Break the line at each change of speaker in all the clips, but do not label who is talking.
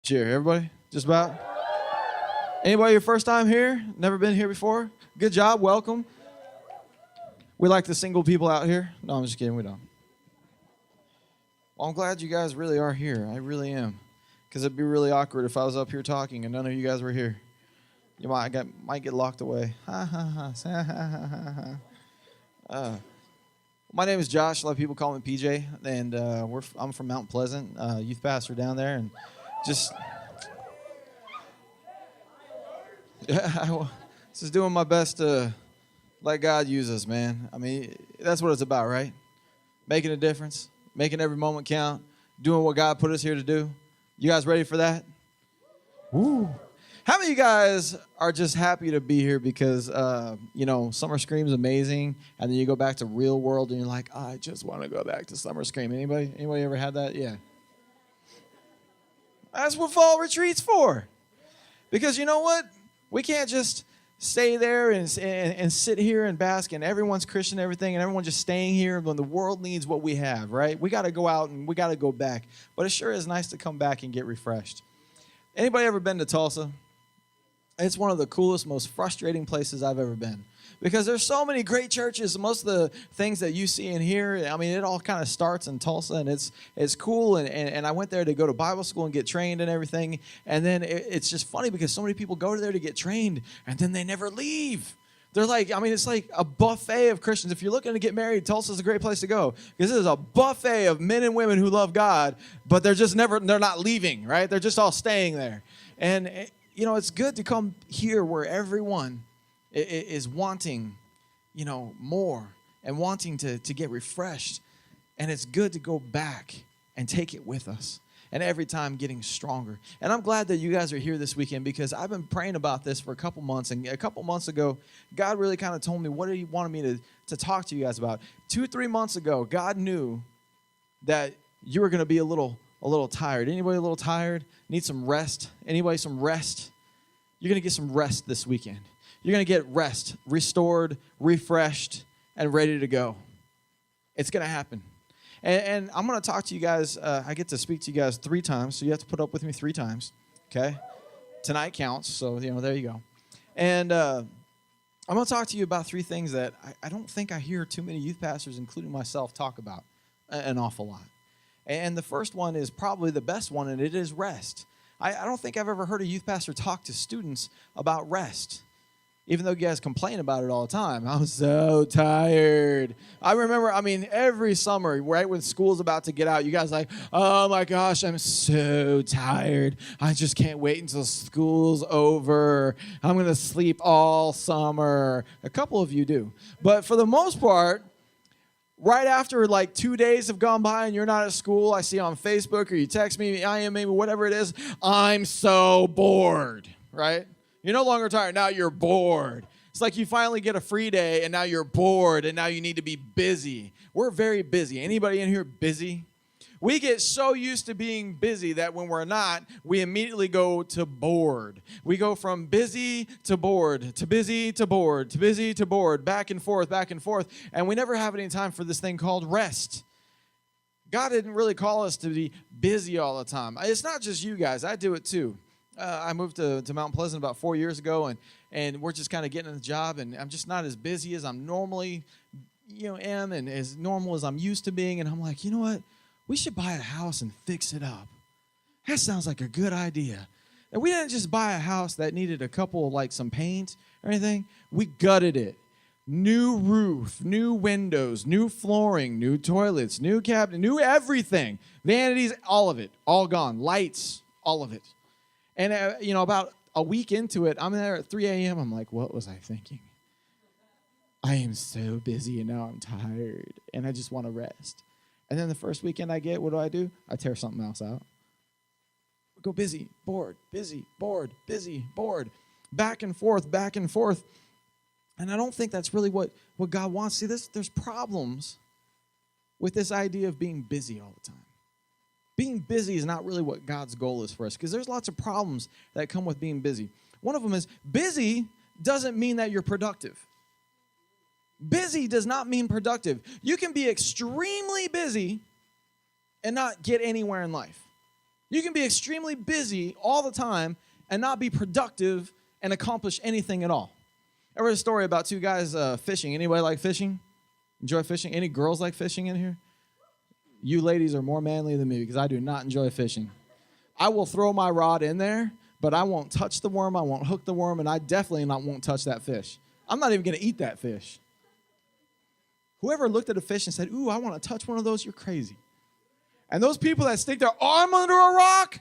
Cheer, everybody. Just about. Anybody your first time here? Never been here before? Good job. Welcome. We like the single people out here. No, I'm just kidding. We don't. Well, I'm glad you guys really are here. I really am. Because it'd be really awkward if I was up here talking and none of you guys were here. You might get locked away. Ha ha ha. Ha ha ha ha. My name is Josh. A lot of people call me PJ, and I'm from Mount Pleasant, youth pastor down there, and just just doing my best to let God use us, man. I mean, that's what it's about, right? Making a difference, making every moment count, doing what God put us here to do. You guys ready for that? Woo! How many of you guys are just happy to be here because, Summer Scream's amazing, and then you go back to real world and you're like, I just want to go back to Summer Scream. Anybody ever had that? Yeah. That's what fall retreat's for. Because you know what? We can't just stay there and sit here and bask, and everyone's Christian and everything, and everyone's just staying here when the world needs what we have, right? We got to go out and we got to go back. But it sure is nice to come back and get refreshed. Anybody ever been to Tulsa? It's one of the coolest, most frustrating places I've ever been. Because there's so many great churches. Most of the things that you see in here, I mean, it all kind of starts in Tulsa, and it's cool. And I went there to go to Bible school and get trained and everything. And then it's just funny because so many people go there to get trained, and then they never leave. They're like, I mean, it's like a buffet of Christians. If you're looking to get married, Tulsa's a great place to go. Because this is a buffet of men and women who love God, but they're not leaving, right? They're just all staying there. And it's good to come here where everyone is wanting, more and wanting to get refreshed. And it's good to go back and take it with us. And every time getting stronger. And I'm glad that you guys are here this weekend because I've been praying about this for a couple months. And a couple months ago, God really kind of told me what he wanted me to talk to you guys about. 2-3 months ago, God knew that you were going to be a little tired. Anybody a little tired? Need some rest? Anybody some rest? You're going to get some rest this weekend. You're going to get rest, restored, refreshed, and ready to go. It's going to happen. And I'm going to talk to you guys. I get to speak to you guys 3 times, so you have to put up with me 3 times, okay? Tonight counts, so, there you go. And I'm going to talk to you about 3 things that I don't think I hear too many youth pastors, including myself, talk about an awful lot. And the first one is probably the best one, and it is rest. I don't think I've ever heard a youth pastor talk to students about rest, even though you guys complain about it all the time. I'm so tired. I remember, every summer, right when school's about to get out, you guys are like, oh my gosh, I'm so tired. I just can't wait until school's over. I'm going to sleep all summer. A couple of you do. But for the most part, right after 2 days have gone by and you're not at school, I see on Facebook or you text me, IM maybe, whatever it is, I'm so bored, right? You're no longer tired. Now you're bored. It's like you finally get a free day and now you're bored and now you need to be busy. We're very busy. Anybody in here busy? We get so used to being busy that when we're not, we immediately go to bored. We go from busy to bored, to busy to bored, to busy to bored, back and forth, and we never have any time for this thing called rest. God didn't really call us to be busy all the time. It's not just you guys. I do it too. I moved to Mount Pleasant about 4 years ago, and we're just kind of getting in the job, and I'm just not as busy as I'm normally am and as normal as I'm used to being, and I'm like, you know what? We should buy a house and fix it up. That sounds like a good idea. And we didn't just buy a house that needed a couple, some paint or anything. We gutted it. New roof, new windows, new flooring, new toilets, new cabinet, new everything. Vanities, all of it, all gone. Lights, all of it. And, about a week into it, I'm there at 3 a.m. I'm like, what was I thinking? I am so busy and now I'm tired and I just want to rest. And then the first weekend I get, what do? I tear something else out. Go busy, bored, busy, bored, busy, bored. Back and forth, back and forth. And I don't think that's really what God wants. See, there's problems with this idea of being busy all the time. Being busy is not really what God's goal is for us because there's lots of problems that come with being busy. One of them is busy doesn't mean that you're productive. Busy does not mean productive. You can be extremely busy and not get anywhere in life. You can be extremely busy all the time and not be productive and accomplish anything at all. I read a story about two guys fishing. Anybody like fishing? Enjoy fishing? Any girls like fishing in here? You ladies are more manly than me because I do not enjoy fishing. I will throw my rod in there, but I won't touch the worm, I won't hook the worm, and I definitely won't touch that fish. I'm not even going to eat that fish. Whoever looked at a fish and said, ooh, I want to touch one of those, you're crazy. And those people that stick their arm under a rock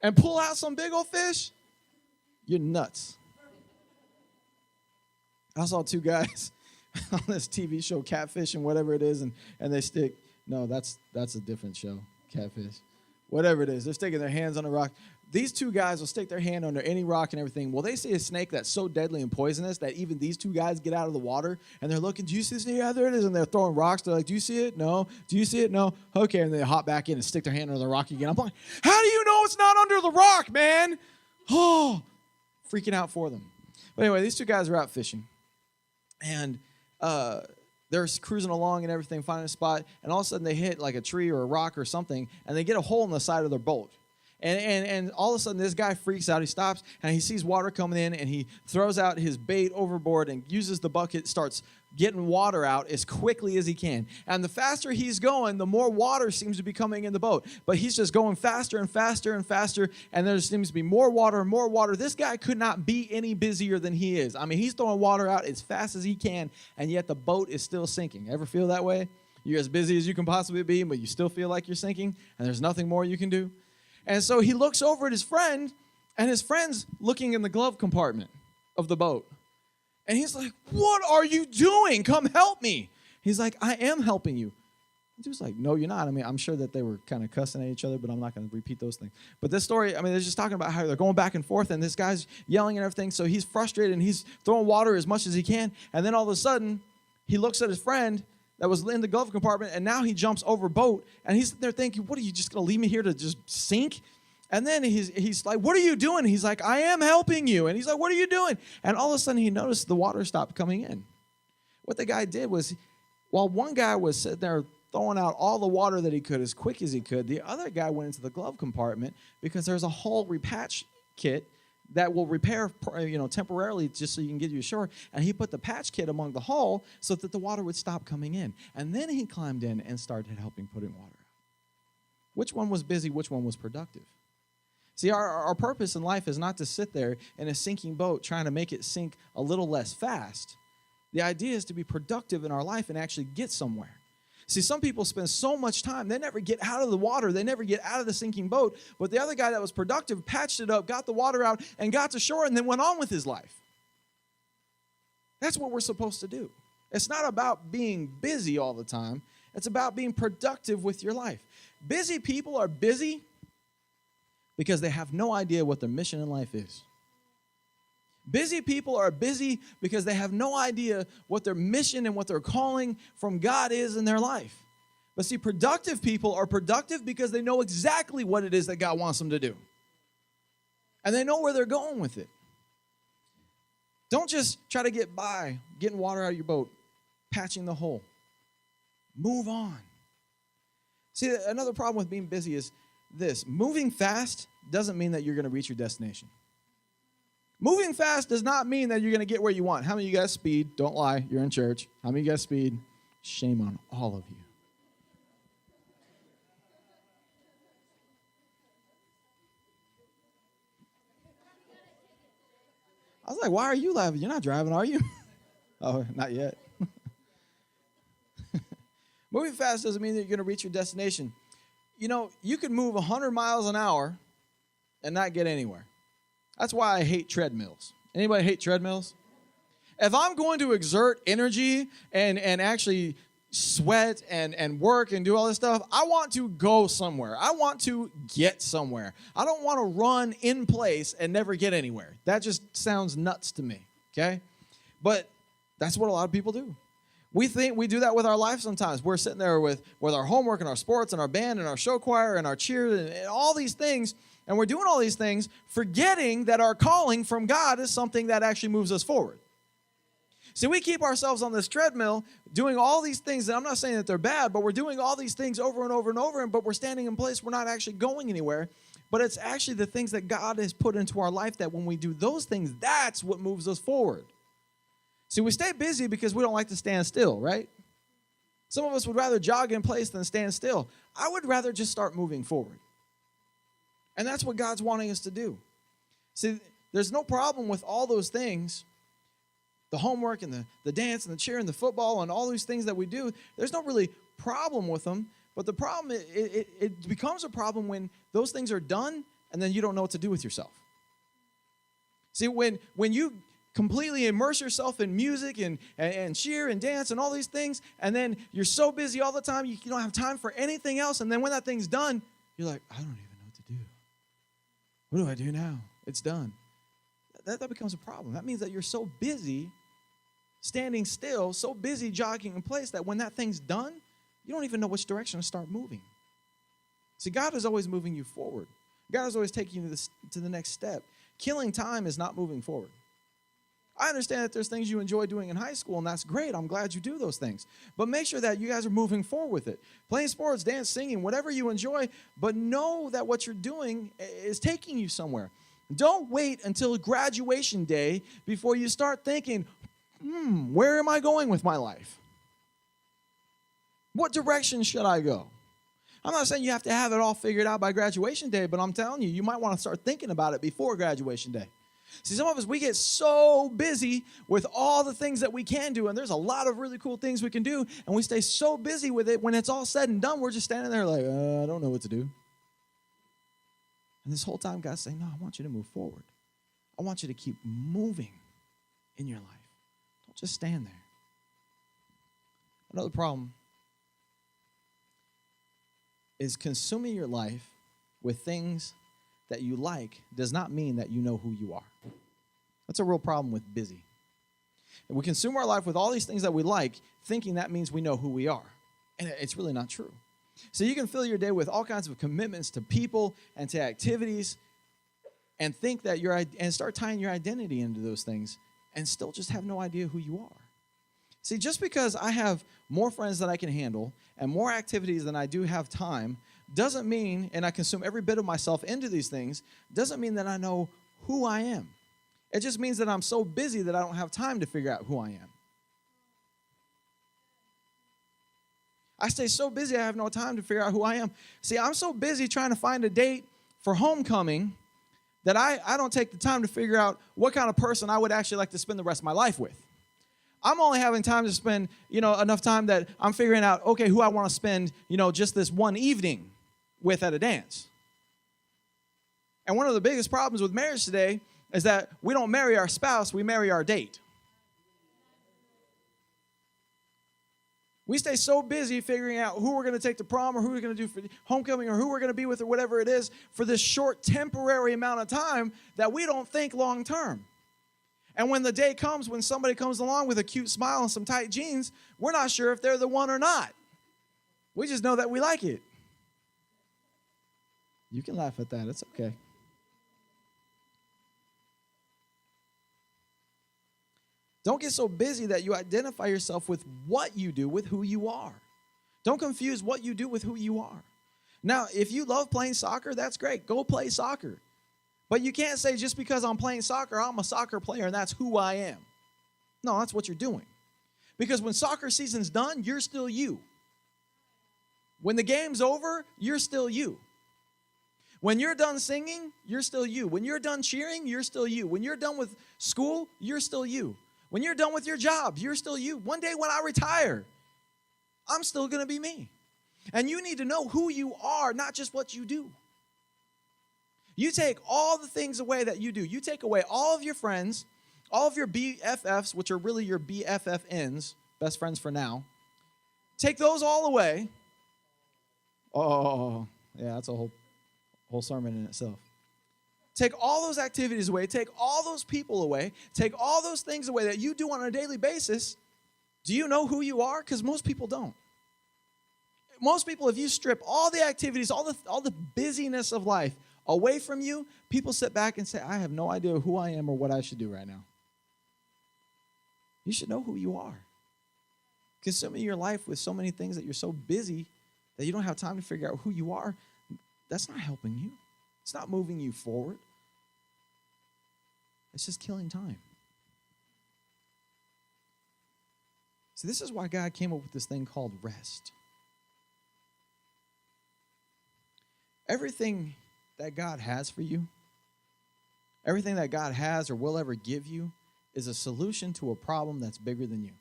and pull out some big old fish, you're nuts. I saw two guys on this TV show, Catfish and whatever it is, and they stick, no, that's a different show, Catfish. Whatever it is, they're sticking their hands on a rock. These two guys will stick their hand under any rock and everything. Well, they see a snake that's so deadly and poisonous that even these two guys get out of the water and they're looking, do you see this? Yeah, there it is. And they're throwing rocks. They're like, do you see it? No. Do you see it? No. Okay. And they hop back in and stick their hand under the rock again. I'm like, how do you know it's not under the rock, man? Oh, freaking out for them. But anyway, these two guys are out fishing. And they're cruising along and everything, finding a spot. And all of a sudden they hit like a tree or a rock or something. And they get a hole in the side of their boat. And all of a sudden, this guy freaks out. He stops, and he sees water coming in, and he throws out his bait overboard and uses the bucket, starts getting water out as quickly as he can. And the faster he's going, the more water seems to be coming in the boat. But he's just going faster and faster and faster, and there seems to be more water and more water. This guy could not be any busier than he is. I mean, he's throwing water out as fast as he can, and yet the boat is still sinking. Ever feel that way? You're as busy as you can possibly be, but you still feel like you're sinking, and there's nothing more you can do? And so he looks over at his friend, and his friend's looking in the glove compartment of the boat. And he's like, what are you doing? Come help me. He's like, I am helping you. The dude's like, no, you're not. I mean, I'm sure that they were kind of cussing at each other, but I'm not going to repeat those things. But this story, I mean, they're just talking about how they're going back and forth, and this guy's yelling and everything. So he's frustrated, and he's throwing water as much as he can. And then all of a sudden, he looks at his friend that was in the glove compartment, and now he jumps over boat, and he's there thinking, what, are you just going to leave me here to just sink? And then he's like, what are you doing? He's like, I am helping you. And he's like, what are you doing? And all of a sudden, he noticed the water stopped coming in. What the guy did was, while one guy was sitting there throwing out all the water that he could as quick as he could, the other guy went into the glove compartment because there's a whole repatch kit that will repair, temporarily just so you can get you ashore. And he put the patch kit among the hull so that the water would stop coming in. And then he climbed in and started helping putting water out. Which one was busy? Which one was productive? See, our purpose in life is not to sit there in a sinking boat trying to make it sink a little less fast. The idea is to be productive in our life and actually get somewhere. See, some people spend so much time, they never get out of the water, they never get out of the sinking boat, but the other guy that was productive patched it up, got the water out, and got to shore, and then went on with his life. That's what we're supposed to do. It's not about being busy all the time. It's about being productive with your life. Busy people are busy because they have no idea what their mission in life is. Busy people are busy because they have no idea what their mission and what their calling from God is in their life. But see, productive people are productive because they know exactly what it is that God wants them to do. And they know where they're going with it. Don't just try to get by, getting water out of your boat, patching the hole. Move on. See, another problem with being busy is this. Moving fast doesn't mean that you're going to reach your destination. Moving fast does not mean that you're going to get where you want. How many of you guys speed? Don't lie. You're in church. How many of you guys speed? Shame on all of you. I was like, why are you laughing? You're not driving, are you? Oh, not yet. Moving fast doesn't mean that you're going to reach your destination. You know, you could move 100 miles an hour and not get anywhere. That's why I hate treadmills. Anybody hate treadmills? If I'm going to exert energy and actually sweat and work and do all this stuff, I want to go somewhere. I want to get somewhere. I don't want to run in place and never get anywhere. That just sounds nuts to me, okay? But that's what a lot of people do. We think we do that with our life sometimes. We're sitting there with our homework and our sports and our band and our show choir and our cheer and all these things, and we're doing all these things, forgetting that our calling from God is something that actually moves us forward. See, we keep ourselves on this treadmill doing all these things, and I'm not saying that they're bad, but we're doing all these things over and over and over, but we're standing in place. We're not actually going anywhere But it's actually the things that God has put into our life that when we do those things, that's what moves us forward. See, we stay busy because we don't like to stand still, right? Some of us would rather jog in place than stand still. I would rather just start moving forward. And that's what God's wanting us to do. See, there's no problem with all those things, the homework and the dance and the cheer and the football and all these things that we do. There's no really problem with them. But the problem, it becomes a problem when those things are done and then you don't know what to do with yourself. See, when you completely immerse yourself in music and cheer and dance and all these things, and then you're so busy all the time, you don't have time for anything else, and then when that thing's done, you're like, I don't even know what to do. What do I do now? It's done. That becomes a problem. That means that you're so busy standing still, so busy jogging in place that when that thing's done, you don't even know which direction to start moving. See, God is always moving you forward. God is always taking you to the next step. Killing time is not moving forward. I understand that there's things you enjoy doing in high school, and that's great. I'm glad you do those things. But make sure that you guys are moving forward with it. Playing sports, dance, singing, whatever you enjoy, but know that what you're doing is taking you somewhere. Don't wait until graduation day before you start thinking, where am I going with my life? What direction should I go? I'm not saying you have to have it all figured out by graduation day, but I'm telling you, you might want to start thinking about it before graduation day. See, some of us, we get so busy with all the things that we can do, and there's a lot of really cool things we can do, and we stay so busy with it, when it's all said and done, we're just standing there like, I don't know what to do. And this whole time, God's saying, no, I want you to move forward. I want you to keep moving in your life. Don't just stand there. Another problem is consuming your life with things that you like does not mean that you know who you are. That's a real problem with busy. And we consume our life with all these things that we like, thinking that means we know who we are. And it's really not true. So you can fill your day with all kinds of commitments to people and to activities and think that and start tying your identity into those things and still just have no idea who you are. See, just because I have more friends than I can handle and more activities than I do have time doesn't mean, and I consume every bit of myself into these things, doesn't mean that I know who I am. It just means that I'm so busy that I don't have time to figure out who I am. I stay so busy I have no time to figure out who I am. See, I'm so busy trying to find a date for homecoming that I don't take the time to figure out what kind of person I would actually like to spend the rest of my life with. I'm only having time to spend, enough time that I'm figuring out, okay, who I want to spend, just this one evening with at a dance. And one of the biggest problems with marriage today is that we don't marry our spouse, we marry our date. We stay so busy figuring out who we're going to take to prom or who we're going to do for homecoming or who we're going to be with or whatever it is for this short temporary amount of time that we don't think long term. And when the day comes, when somebody comes along with a cute smile and some tight jeans, we're not sure if they're the one or not. We just know that we like it. You can laugh at that. It's okay. Don't get so busy that you identify yourself with what you do with who you are. Don't confuse what you do with who you are. Now, if you love playing soccer, that's great. Go play soccer. But you can't say just because I'm playing soccer, I'm a soccer player and that's who I am. No, that's what you're doing. Because when soccer season's done, you're still you. When the game's over, you're still you. When you're done singing, you're still you. When you're done cheering, you're still you. When you're done with school, you're still you. When you're done with your job, you're still you. One day when I retire, I'm still going to be me. And you need to know who you are, not just what you do. You take all the things away that you do. You take away all of your friends, all of your BFFs, which are really your BFFNs, best friends for now. Take those all away. Oh, yeah, that's a whole sermon in itself. Take all those activities away. Take all those people away. Take all those things away that you do on a daily basis. Do you know who you are? Because most people don't. Most people, if you strip all the activities, all the busyness of life away from you, people sit back and say, I have no idea who I am or what I should do right now. You should know who you are. Consuming your life with so many things that you're so busy that you don't have time to figure out who you are, that's not helping you. It's not moving you forward. It's just killing time. See, this is why God came up with this thing called rest. Everything that God has for you, everything that God has or will ever give you, is a solution to a problem that's bigger than you.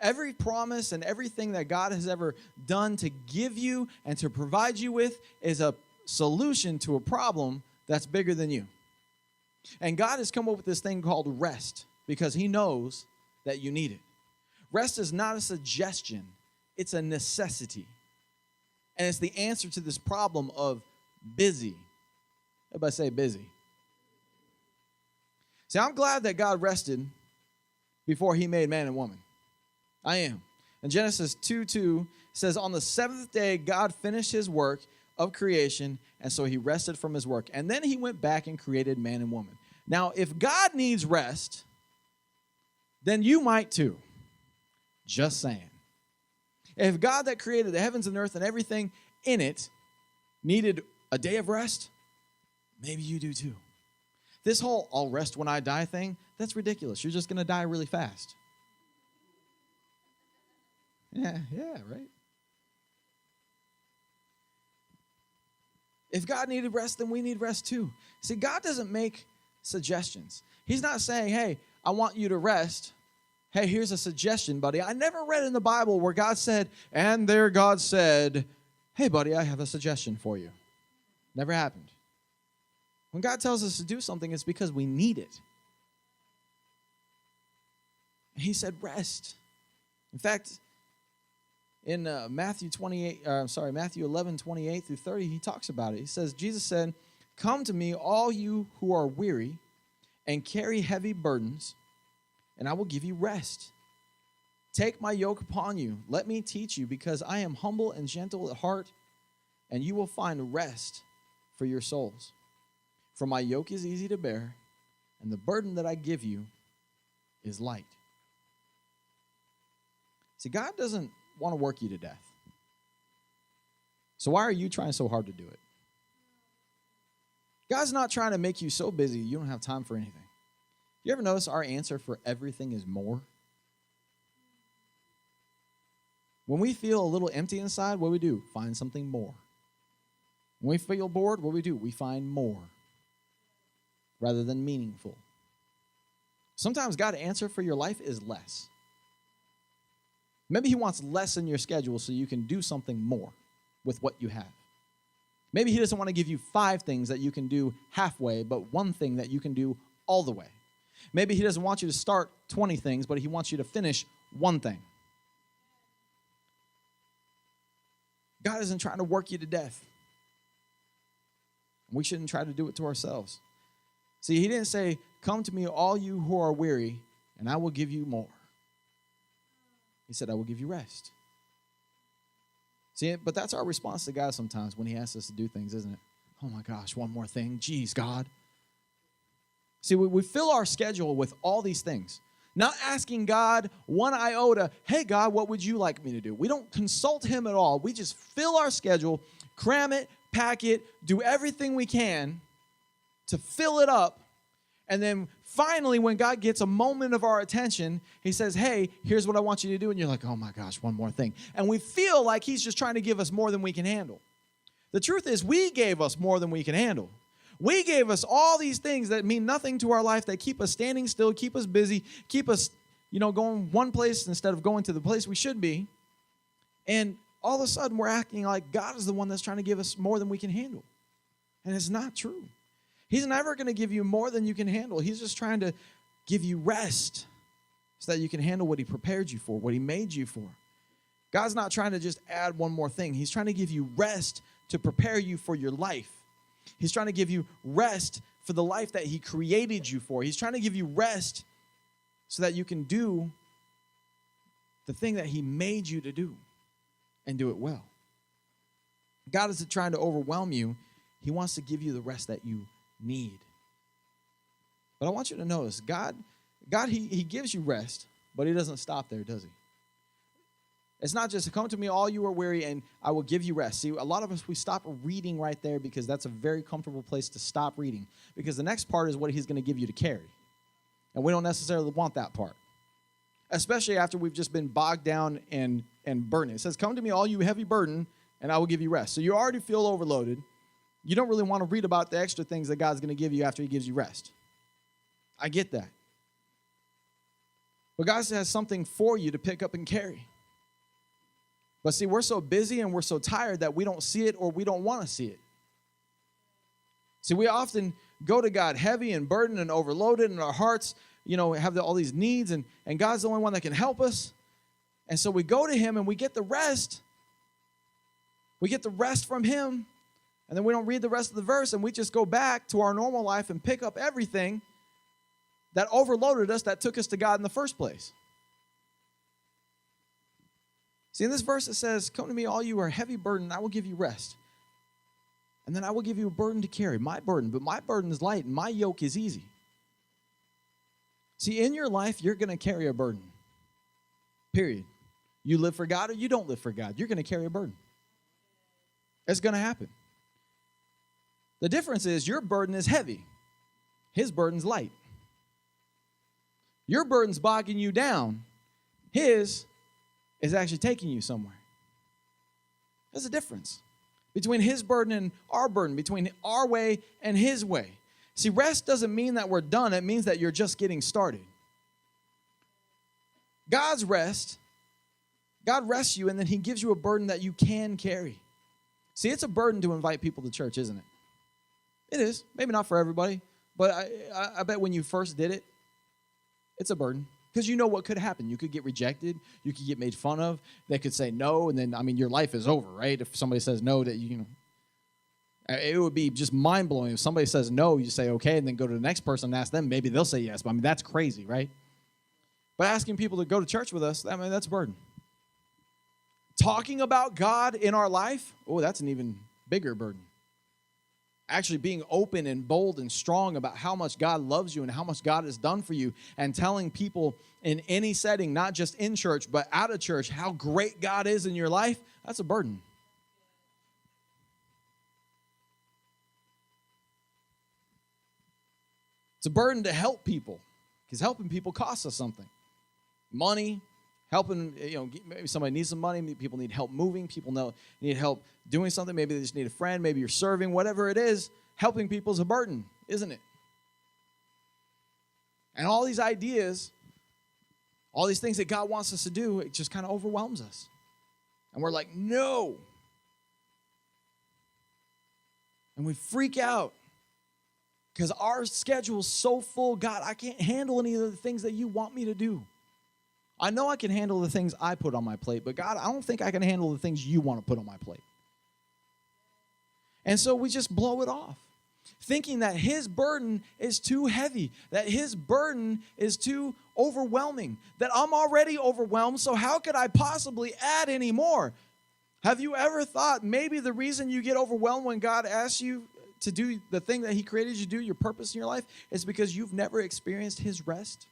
Every promise and everything that God has ever done to give you and to provide you with is a solution to a problem that's bigger than you. And God has come up with this thing called rest because he knows that you need it. Rest is not a suggestion, it's a necessity. And it's the answer to this problem of busy. Everybody say busy. See, I'm glad that God rested before he made man and woman. I am. In Genesis 2:2 says, on the seventh day, God finished his work of creation, and so he rested from his work. And then he went back and created man and woman. Now, if God needs rest, then you might too. Just saying. If God that created the heavens and earth and everything in it needed a day of rest, maybe you do too. This whole I'll rest when I die thing, that's ridiculous. You're just going to die really fast. Yeah, right. If God needed rest, then we need rest too. See, God doesn't make suggestions. He's not saying, hey, I want you to rest. Hey, here's a suggestion, buddy. I never read in the Bible where God said, and there God said, hey, buddy, I have a suggestion for you. Never happened. When God tells us to do something, it's because we need it. And he said, rest. In fact, in Matthew 11:28 through 30, he talks about it. He says, Jesus said, come to me, all you who are weary and carry heavy burdens, and I will give you rest. Take my yoke upon you. Let me teach you, because I am humble and gentle at heart, and you will find rest for your souls. For my yoke is easy to bear, and the burden that I give you is light. See, God doesn't want to work you to death. So why are you trying so hard to do it? God's not trying to make you so busy you don't have time for anything. You ever notice our answer for everything is more? When we feel a little empty inside, what do? Find something more. When we feel bored, what do? We find more rather than meaningful. Sometimes God's answer for your life is less. Maybe he wants less in your schedule so you can do something more with what you have. Maybe he doesn't want to give you 5 things that you can do halfway, but 1 thing that you can do all the way. Maybe he doesn't want you to start 20 things, but he wants you to finish 1 thing. God isn't trying to work you to death. We shouldn't try to do it to ourselves. See, he didn't say, come to me, all you who are weary, and I will give you more. He said, I will give you rest. See, but that's our response to God sometimes when he asks us to do things, isn't it? Oh my gosh, 1 more thing. Geez, God. See, we fill our schedule with all these things, not asking God 1 iota, hey, God, what would you like me to do? We don't consult him at all. We just fill our schedule, cram it, pack it, do everything we can to fill it up. And then finally, when God gets a moment of our attention, he says, hey, here's what I want you to do. And you're like, oh my gosh, 1 more thing. And we feel like he's just trying to give us more than we can handle. The truth is, we gave us more than we can handle. We gave us all these things that mean nothing to our life, that keep us standing still, keep us busy, keep us, going one place instead of going to the place we should be. And all of a sudden, we're acting like God is the one that's trying to give us more than we can handle. And it's not true. He's never going to give you more than you can handle. He's just trying to give you rest so that you can handle what he prepared you for, what he made you for. God's not trying to just add 1 more thing. He's trying to give you rest to prepare you for your life. He's trying to give you rest for the life that he created you for. He's trying to give you rest so that you can do the thing that he made you to do and do it well. God isn't trying to overwhelm you. He wants to give you the rest that you need. But I want you to notice, God, he gives you rest, but he doesn't stop there, does he? It's not just come to me, all you are weary, and I will give you rest. See, a lot of us, we stop reading right there because that's a very comfortable place to stop reading. Because the next part is what he's going to give you to carry. And we don't necessarily want that part. Especially after we've just been bogged down and burdened. It says, come to me, all you heavy burden, and I will give you rest. So you already feel overloaded. You don't really want to read about the extra things that God's going to give you after he gives you rest. I get that. But God has something for you to pick up and carry. But see, we're so busy and we're so tired that we don't see it or we don't want to see it. See, we often go to God heavy and burdened and overloaded, and our hearts, have all these needs, and God's the only one that can help us. And so we go to him and we get the rest. We get the rest from him, and then we don't read the rest of the verse, and we just go back to our normal life and pick up everything that overloaded us, that took us to God in the first place. See, in this verse it says, come to me, all you are heavy burdened, I will give you rest. And then I will give you a burden to carry, my burden. But my burden is light and my yoke is easy. See, in your life, you're going to carry a burden. Period. You live for God or you don't live for God. You're going to carry a burden. It's going to happen. The difference is your burden is heavy. His burden's light. Your burden's bogging you down. His is actually taking you somewhere. There's a difference between his burden and our burden, between our way and his way. See, rest doesn't mean that we're done. It means that you're just getting started. God's rest, God rests you, and then he gives you a burden that you can carry. See, it's a burden to invite people to church, isn't it? It is. Maybe not for everybody, but I bet when you first did it, it's a burden. Because you know what could happen. You could get rejected. You could get made fun of. They could say no, and then, your life is over, right? If somebody says no, that it would be just mind-blowing. If somebody says no, you say okay, and then go to the next person and ask them. Maybe they'll say yes, but that's crazy, right? But asking people to go to church with us, that's a burden. Talking about God in our life, that's an even bigger burden. Actually being open and bold and strong about how much God loves you and how much God has done for you, and telling people in any setting, not just in church, but out of church, how great God is in your life, that's a burden. It's a burden to help people, because helping people costs us something. Money, helping, maybe somebody needs some money. Maybe people need help moving. People need help doing something. Maybe they just need a friend. Maybe you're serving. Whatever it is, helping people is a burden, isn't it? And all these ideas, all these things that God wants us to do, it just kind of overwhelms us. And we're like, no. And we freak out because our schedule's so full. God, I can't handle any of the things that you want me to do. I know I can handle the things I put on my plate, but God, I don't think I can handle the things you want to put on my plate. And so we just blow it off, thinking that his burden is too heavy, that his burden is too overwhelming, that I'm already overwhelmed, so how could I possibly add any more? Have you ever thought maybe the reason you get overwhelmed when God asks you to do the thing that he created you to do, your purpose in your life, is because you've never experienced his rest?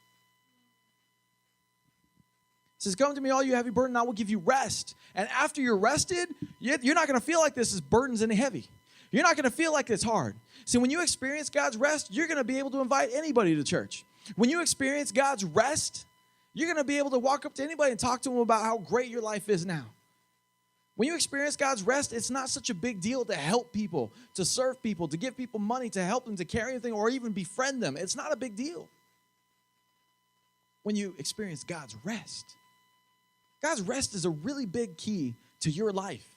It says, come to me, all you heavy burden, I will give you rest. And after you're rested, you're not going to feel like this is burdens and heavy. You're not going to feel like it's hard. See, when you experience God's rest, you're going to be able to invite anybody to church. When you experience God's rest, you're going to be able to walk up to anybody and talk to them about how great your life is now. When you experience God's rest, it's not such a big deal to help people, to serve people, to give people money, to help them, to carry anything, or even befriend them. It's not a big deal when you experience God's rest. God's rest is a really big key to your life.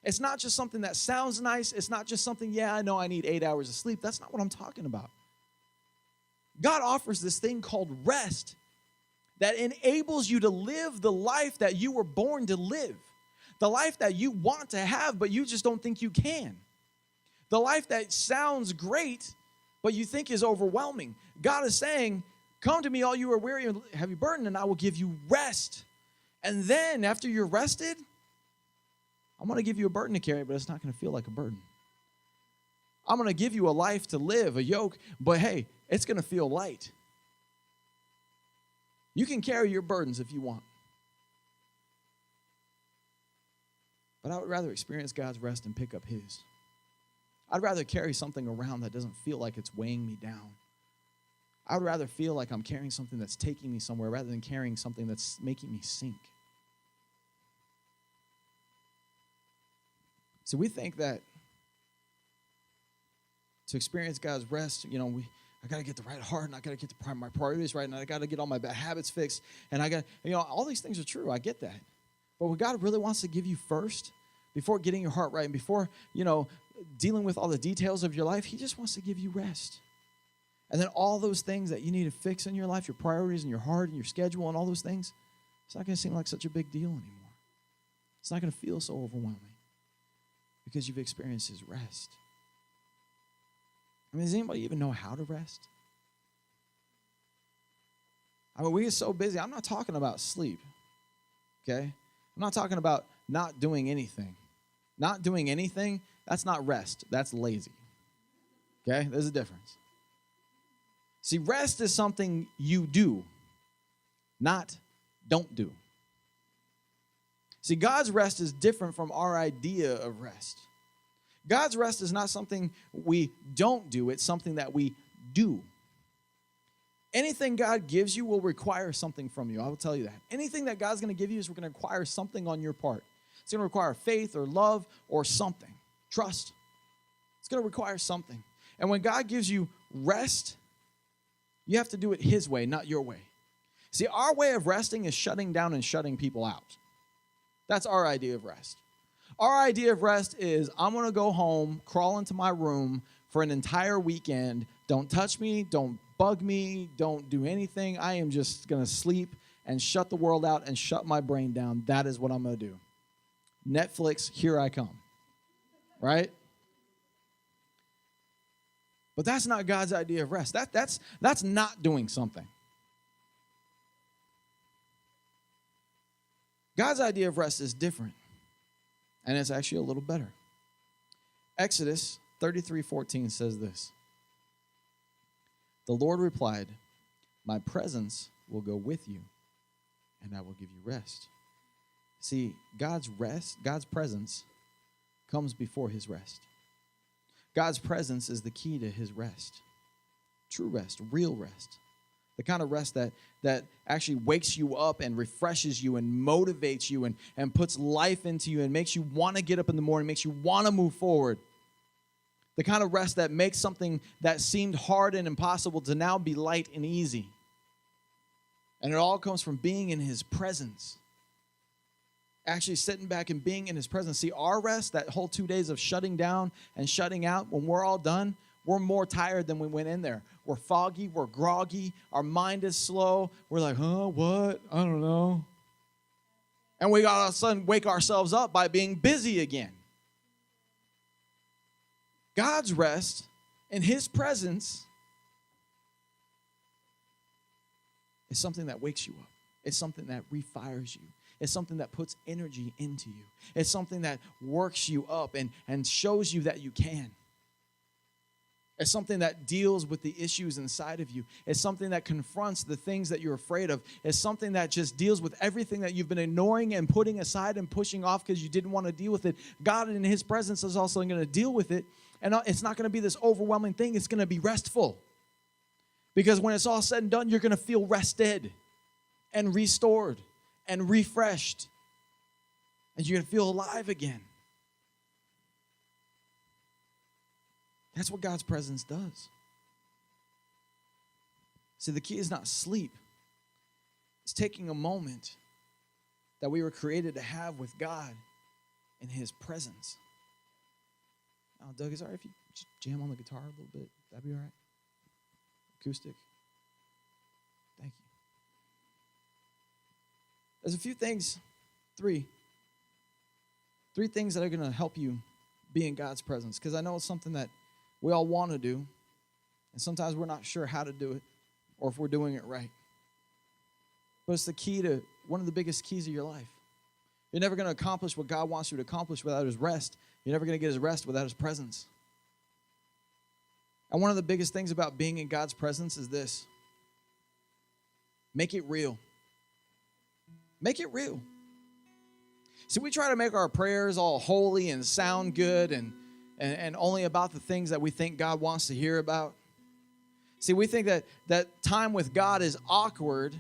It's not just something that sounds nice. It's not just something, I know I need 8 hours of sleep. That's not what I'm talking about. God offers this thing called rest that enables you to live the life that you were born to live, the life that you want to have, but you just don't think you can, the life that sounds great, but you think is overwhelming. God is saying, come to me, all you are weary and heavy burdened, and I will give you rest. And then after you're rested, I'm going to give you a burden to carry, but it's not going to feel like a burden. I'm going to give you a life to live, a yoke, but hey, it's going to feel light. You can carry your burdens if you want. But I would rather experience God's rest and pick up his. I'd rather carry something around that doesn't feel like it's weighing me down. I would rather feel like I'm carrying something that's taking me somewhere rather than carrying something that's making me sink. So we think that to experience God's rest, I got to get the right heart, and I got to get my priorities right, and I got to get all my bad habits fixed, and I got, all these things are true. I get that. But what God really wants to give you first, before getting your heart right, and before, dealing with all the details of your life, he just wants to give you rest. And then all those things that you need to fix in your life, your priorities and your heart and your schedule and all those things, it's not going to seem like such a big deal anymore. It's not going to feel so overwhelming because you've experienced his rest. I mean, does anybody even know how to rest? I mean, we get so busy. I'm not talking about sleep, okay? I'm not talking about not doing anything. Not doing anything, that's not rest. That's lazy, okay? There's a difference. See, rest is something you do, not don't do. See, God's rest is different from our idea of rest. God's rest is not something we don't do. It's something that we do. Anything God gives you will require something from you. I will tell you that. Anything that God's going to give you is going to require something on your part. It's going to require faith or love or something. Trust. It's going to require something. And when God gives you rest, you have to do it his way, not your way. See, our way of resting is shutting down and shutting people out. That's our idea of rest. Our idea of rest is I'm going to go home, crawl into my room for an entire weekend. Don't touch me. Don't bug me. Don't do anything. I am just going to sleep and shut the world out and shut my brain down. That is what I'm going to do. Netflix, here I come. Right? But that's not God's idea of rest. That's not doing something. God's idea of rest is different. And it's actually a little better. Exodus 33:14 says this. The Lord replied, my presence will go with you, and I will give you rest. See, God's presence comes before his rest. God's presence is the key to his rest. True rest, real rest. The kind of rest that actually wakes you up and refreshes you and motivates you and puts life into you and makes you want to get up in the morning, makes you want to move forward. The kind of rest that makes something that seemed hard and impossible to now be light and easy. And it all comes from being in his presence. Actually sitting back and being in his presence. See, our rest, that whole 2 days of shutting down and shutting out, when we're all done, we're more tired than we went in there. We're foggy, we're groggy, our mind is slow. We're like, what? I don't know. And we all of a sudden wake ourselves up by being busy again. God's rest in his presence is something that wakes you up. It's something that refires you. It's something that puts energy into you. It's something that works you up and shows you that you can. It's something that deals with the issues inside of you. It's something that confronts the things that you're afraid of. It's something that just deals with everything that you've been ignoring and putting aside and pushing off because you didn't want to deal with it. God in his presence is also going to deal with it. And it's not going to be this overwhelming thing. It's going to be restful. Because when it's all said and done, you're going to feel rested and restored and refreshed. And you're going to feel alive again. That's what God's presence does. See, the key is not sleep. It's taking a moment that we were created to have with God in his presence. Now, Doug, is it all right if you just jam on the guitar a little bit? That'd be all right? Acoustic? Thank you. There's a few things, three things that are going to help you be in God's presence, because I know it's something that we all want to do, and sometimes we're not sure how to do it or if we're doing it right. But it's the key to one of the biggest keys of your life. You're never going to accomplish what God wants you to accomplish without his rest. You're never going to get his rest without his presence. And one of the biggest things about being in God's presence is this. Make it real. Make it real. See, we try to make our prayers all holy and sound good and only about the things that we think God wants to hear about. See, we think that time with God is awkward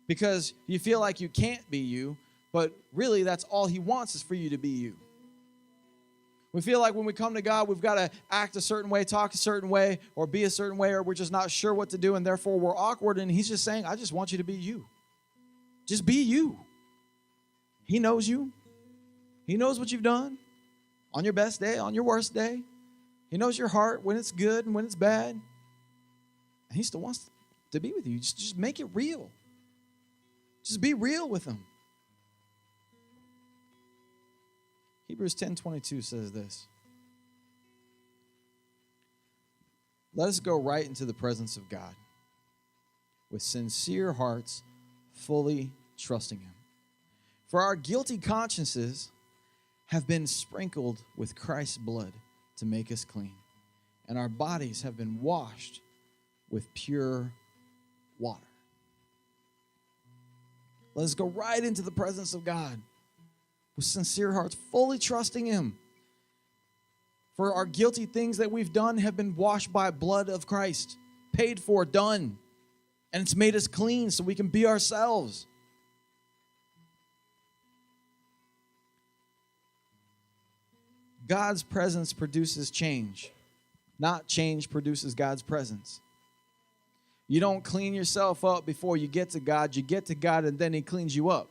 because you feel like you can't be you, but really that's all he wants is for you to be you. We feel like when we come to God, we've got to act a certain way, talk a certain way, or be a certain way, or we're just not sure what to do, and therefore we're awkward, and he's just saying, I just want you to be you. Just be you. He knows you. He knows what you've done on your best day, on your worst day. He knows your heart when it's good and when it's bad. And he still wants to be with you. Just make it real. Just be real with him. Hebrews 10:22 says this. Let us go right into the presence of God with sincere hearts, fully trusting him. For our guilty consciences have been sprinkled with Christ's blood to make us clean, and our bodies have been washed with pure water. Let us go right into the presence of God with sincere hearts, fully trusting him. For our guilty things that we've done have been washed by blood of Christ, paid for, done. And it's made us clean so we can be ourselves. God's presence produces change. Not change produces God's presence. You don't clean yourself up before you get to God. You get to God and then he cleans you up.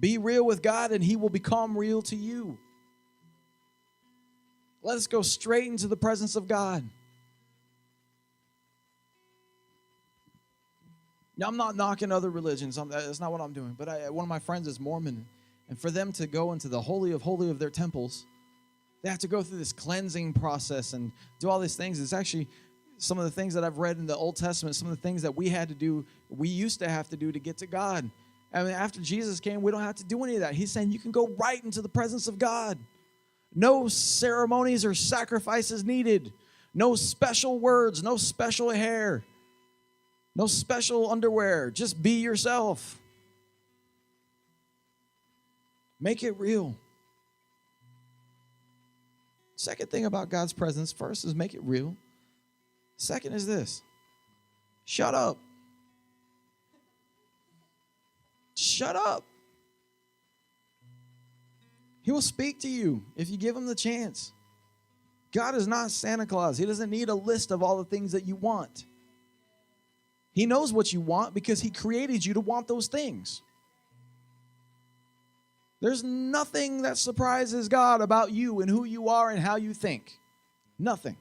Be real with God and he will become real to you. Let us go straight into the presence of God. Now, I'm not knocking other religions. That's not what I'm doing. But one of my friends is Mormon. And for them to go into the holy of their temples, they have to go through this cleansing process and do all these things. It's actually some of the things that I've read in the Old Testament, some of the things that we used to have to do to get to God. I mean, after Jesus came, we don't have to do any of that. He's saying you can go right into the presence of God. No ceremonies or sacrifices needed. No special words, no special hair, no special underwear. Just be yourself. Make it real. Second thing about God's presence, first is make it real. Second is this. Shut up. Shut up. He will speak to you if you give him the chance. God is not Santa Claus. He doesn't need a list of all the things that you want. He knows what you want because he created you to want those things. There's nothing that surprises God about you and who you are and how you think. Nothing.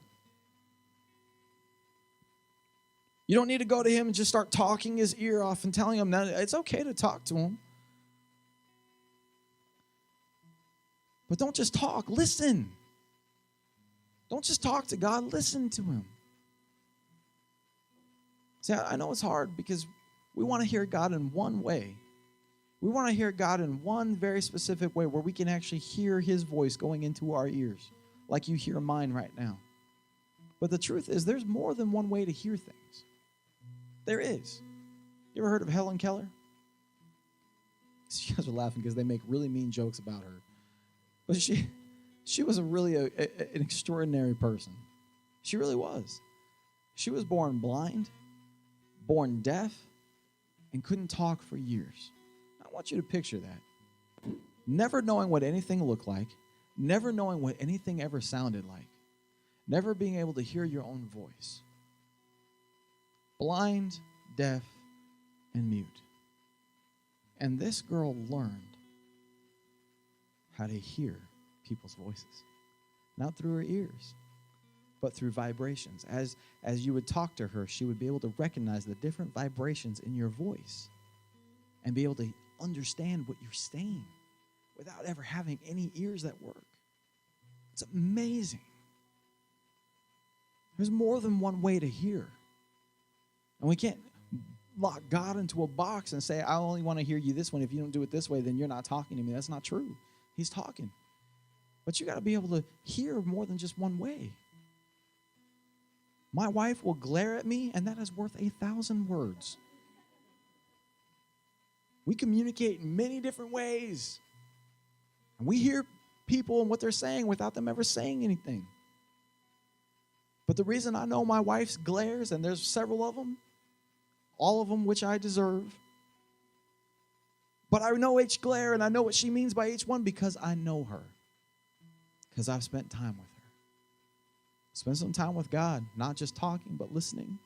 You don't need to go to him and just start talking his ear off and telling him that it's okay to talk to him. But don't just talk, listen. Don't just talk to God, listen to him. See, I know it's hard because we want to hear God in one way. We want to hear God in one very specific way where we can actually hear his voice going into our ears, like you hear mine right now. But the truth is, there's more than one way to hear things. There is. You ever heard of Helen Keller? You guys are laughing because they make really mean jokes about her. But she was an extraordinary person. She really was. She was born blind, born deaf, and couldn't talk for years. I want you to picture that. Never knowing what anything looked like, never knowing what anything ever sounded like, never being able to hear your own voice. Blind, deaf, and mute. And this girl learned how to hear people's voices. Not through her ears, but through vibrations. As you would talk to her, she would be able to recognize the different vibrations in your voice and be able to understand what you're saying without ever having any ears that work. It's amazing. There's more than one way to hear. And we can't lock God into a box and say, I only want to hear you this one. If you don't do it this way, then you're not talking to me. That's not true. He's talking. But you got to be able to hear more than just one way. My wife will glare at me, and that is worth 1,000 words. We communicate in many different ways. And we hear people and what they're saying without them ever saying anything. But the reason I know my wife's glares, and there's several of them, all of them which I deserve, but I know each glare and I know what she means by each one because I know her. Because I've spent time with her. Spend some time with God, not just talking, but listening.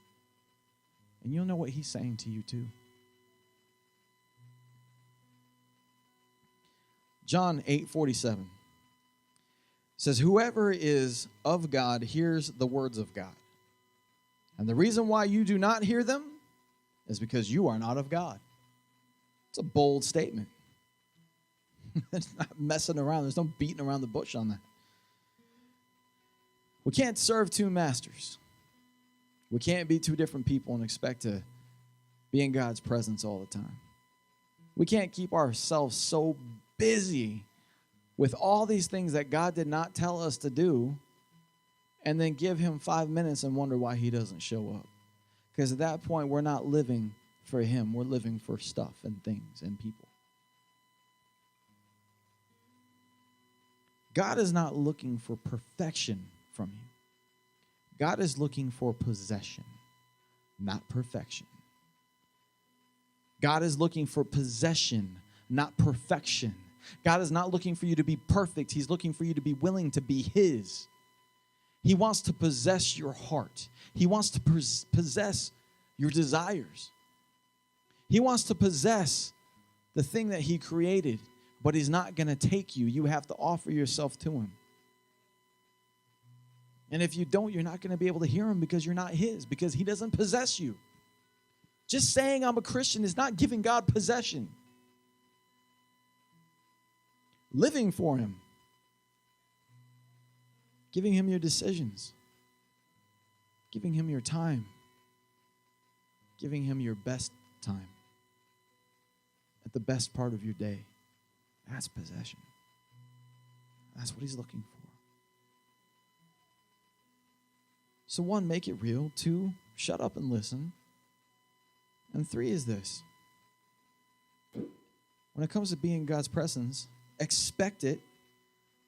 And you'll know what he's saying to you too. John 8:47 says, whoever is of God hears the words of God. And the reason why you do not hear them is because you are not of God. It's a bold statement. It's not messing around. There's no beating around the bush on that. We can't serve two masters. We can't be two different people and expect to be in God's presence all the time. We can't keep ourselves so busy with all these things that God did not tell us to do and then give him 5 minutes and wonder why he doesn't show up. Because at that point, we're not living for him. We're living for stuff and things and people. God is not looking for perfection from you. God is looking for possession, not perfection. God is looking for possession, not perfection. God is not looking for you to be perfect. He's looking for you to be willing to be his. He wants to possess your heart. He wants to possess your desires. He wants to possess the thing that he created, but he's not going to take you. You have to offer yourself to him. And if you don't, you're not going to be able to hear him because you're not his, because he doesn't possess you. Just saying I'm a Christian is not giving God possession. Living for him. Giving him your decisions. Giving him your time. Giving him your best time. At the best part of your day. That's possession. That's what he's looking for. So 1, make it real. 2, shut up and listen. And 3 is this. When it comes to being in God's presence, expect it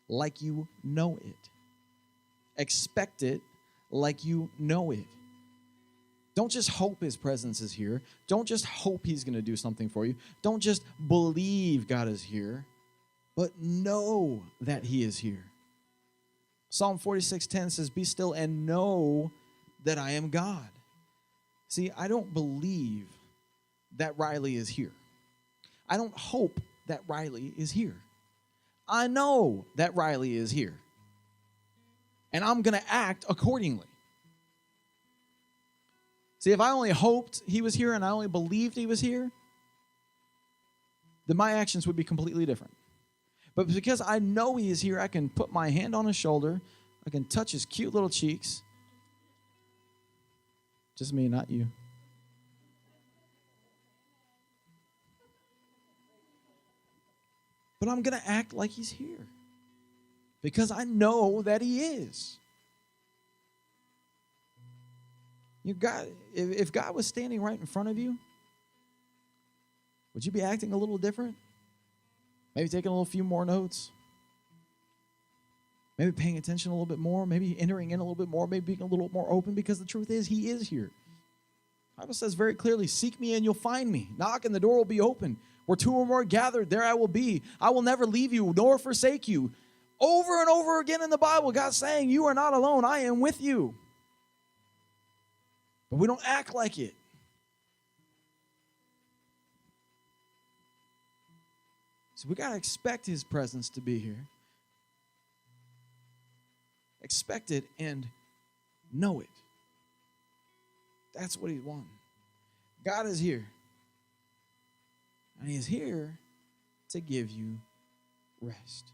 like you know it. Expect it like you know it. Don't just hope his presence is here. Don't just hope he's going to do something for you. Don't just believe God is here, but know that he is here. Psalm 46:10 says, be still and know that I am God. See, I don't believe that Riley is here. I don't hope that Riley is here. I know that Riley is here. And I'm going to act accordingly. See, if I only hoped he was here and I only believed he was here, then my actions would be completely different. But because I know he is here, I can put my hand on his shoulder. I can touch his cute little cheeks. Just me, not you. But I'm going to act like he's here. Because I know that he is. If God was standing right in front of you, would you be acting a little different? Maybe taking a few more notes. Maybe paying attention a little bit more. Maybe entering in a little bit more. Maybe being a little more open, because the truth is, he is here. The Bible says very clearly, seek me and you'll find me. Knock and the door will be open. Where 2 or more gathered, there I will be. I will never leave you nor forsake you. Over and over again in the Bible, God's saying, you are not alone. I am with you. But we don't act like it. So we got to expect his presence to be here. Expect it and know it. That's what he wants. God is here. And he is here to give you rest.